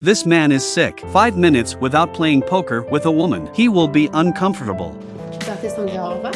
This man is sick. 5 minutes without playing poker with a woman. He will be uncomfortable.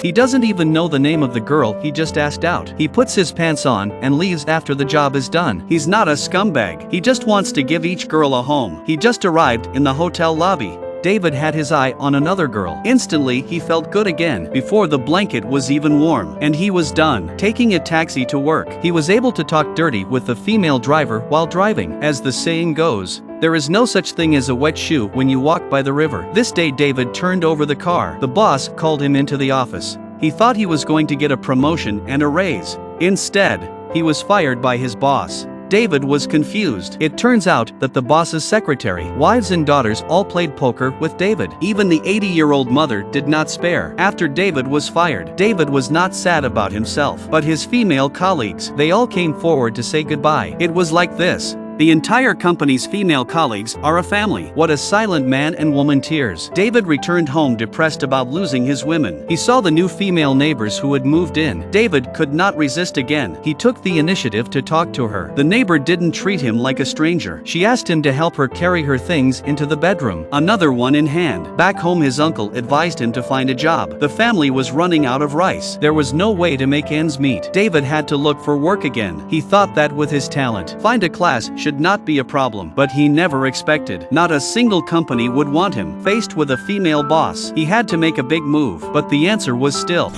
He doesn't even know the name of the girl he just asked out. He puts his pants on and leaves after the job is done. He's not a scumbag. He just wants to give each girl a home. He just arrived in the hotel lobby. David had his eye on another girl. Instantly, he felt good again before the blanket was even warm. And he was done. Taking a taxi to work, he was able to talk dirty with the female driver while driving. As the saying goes, there is no such thing as a wet shoe when you walk by the river. This day David turned over the car. The boss called him into the office. He thought he was going to get a promotion and a raise. Instead, he was fired by his boss. David was confused. It turns out that the boss's secretary, wives and daughters all played poker with David. Even the 80-year-old mother did not spare. After David was fired, David was not sad about himself, but his female colleagues. They all came forward to say goodbye. It was like this. The entire company's female colleagues are a family. What a silent man and woman tears. David returned home depressed about losing his women. He saw the new female neighbors who had moved in. David could not resist again. He took the initiative to talk to her. The neighbor didn't treat him like a stranger. She asked him to help her carry her things into the bedroom. Another one in hand. Back home his uncle advised him to find a job. The family was running out of rice. There was no way to make ends meet. David had to look for work again. He thought that with his talent, find a class should not be a problem, but he never expected. Not a single company would want him. Faced with a female boss, he had to make a big move, but the answer was still.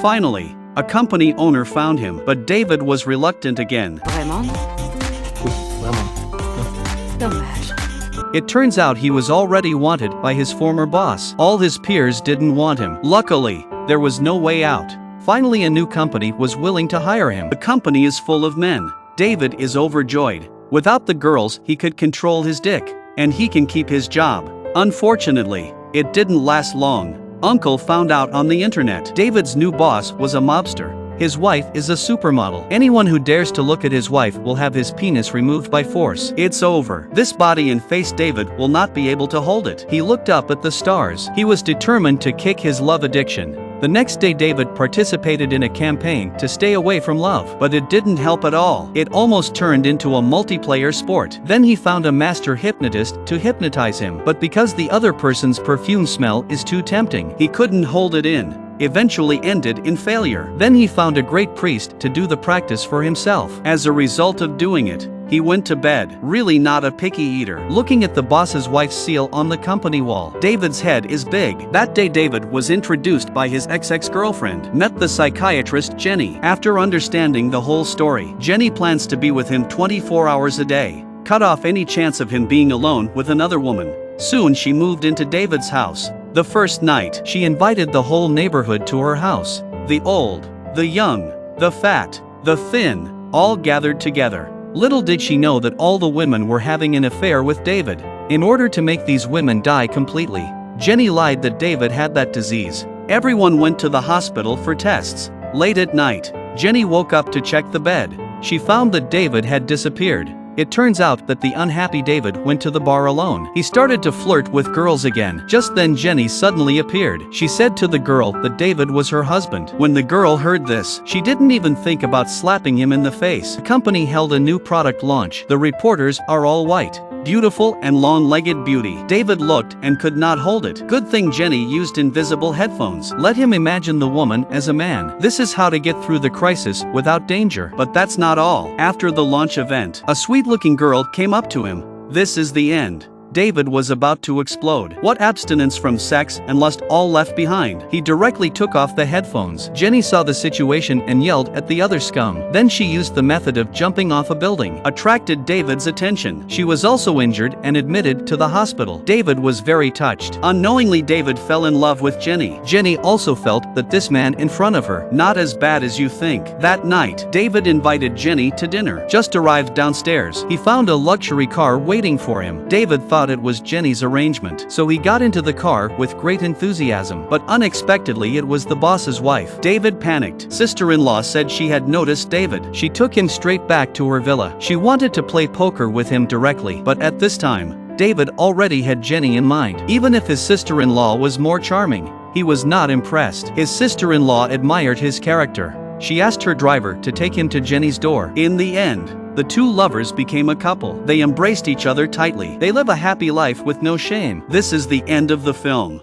Finally, a company owner found him, but David was reluctant again. It turns out he was already wanted by his former boss. All his peers didn't want him. Luckily, there was no way out. Finally, a new company was willing to hire him. The company is full of men. David is overjoyed. Without the girls, he could control his dick, and he can keep his job. Unfortunately, it didn't last long. Uncle found out on the internet. David's new boss was a mobster. His wife is a supermodel. Anyone who dares to look at his wife will have his penis removed by force. It's over. This body and face David will not be able to hold it. He looked up at the stars. He was determined to kick his love addiction. The next day David participated in a campaign to stay away from love, but it didn't help at all. It almost turned into a multiplayer sport. Then he found a master hypnotist to hypnotize him, but because the other person's perfume smell is too tempting, he couldn't hold it in. Eventually ended in failure. Then he found a great priest to do the practice for himself. As a result of doing it, he went to bed. Really not a picky eater. Looking at the boss's wife's seal on the company wall. David's head is big. That day David was introduced by his ex-girlfriend. Met the psychiatrist Jenny. After understanding the whole story, Jenny plans to be with him 24 hours a day. Cut off any chance of him being alone with another woman. Soon she moved into David's house. The first night, she invited the whole neighborhood to her house. The old, the young, the fat, the thin, all gathered together. Little did she know that all the women were having an affair with David. In order to make these women die completely, Jenny lied that David had that disease. Everyone went to the hospital for tests. Late at night, Jenny woke up to check the bed. She found that David had disappeared. It turns out that the unhappy David went to the bar alone. He started to flirt with girls again. Just then Jenny suddenly appeared. She said to the girl that David was her husband. When the girl heard this, she didn't even think about slapping him in the face. The company held a new product launch. The reporters are all white. Beautiful and long-legged beauty. David looked and could not hold it. Good thing Jenny used invisible headphones. Let him imagine the woman as a man. This is how to get through the crisis without danger. But that's not all. After the launch event, a sweet-looking girl came up to him. This is the end. David was about to explode. What abstinence from sex and lust all left behind. He directly took off the headphones. Jenny saw the situation and yelled at the other scum. Then she used the method of jumping off a building. Attracted David's attention. She was also injured and admitted to the hospital. David was very touched. Unknowingly David fell in love with Jenny. Jenny also felt that this man in front of her, not as bad as you think. That night, David invited Jenny to dinner. Just arrived downstairs, he found a luxury car waiting for him. David thought it was Jenny's arrangement, so he got into the car with great enthusiasm, but unexpectedly it was the boss's wife. David panicked. Sister-in-law said she had noticed David. She took him straight back to her villa. She wanted to play poker with him directly, but at this time, David already had Jenny in mind. Even if his sister-in-law was more charming, he was not impressed. His sister-in-law admired his character. She asked her driver to take him to Jenny's door. In the end, The two lovers became a couple. They embraced each other tightly. They live a happy life with no shame. This is the end of the film.